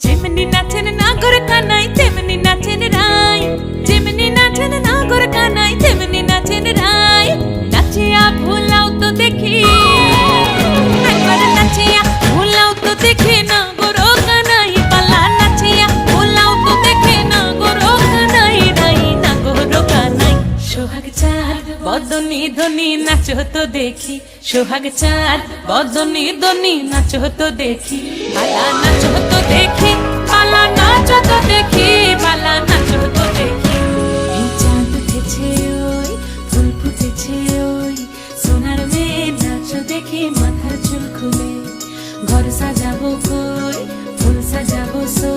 যেমনি নাচেন নাগর কানাই তেমনি নাচেন রাই, যেমনি নাচেন নাগর কানাই তেমনি নাচেন রাই। নাচিয়া ভুলাও তো দেখি, একবার নাচিয়া ভুলাও তো দেখি নাগর কানাই পালা। নাচিয়া ভুলাও তো দেখি নাগর কানাই রাই, নাগর কানাই। সোহাগ চাঁদ বদনি ধনি নাচো তো দেখি, সোহাগ চাঁদ বদনি ধনি নাচো তো দেখি। পালা নাচো তো দেখি, পালা নাচো তো দেখি, পালা নাচো তো দেখি। এই চাঁদ উঠেছে ওই, ফুল ফুটেছে ওই, সোনার মেয়ে নাচো দেখি মাথার চুল খুলে। ঘর সাজাবো কই, ফুল সাজাবো সই।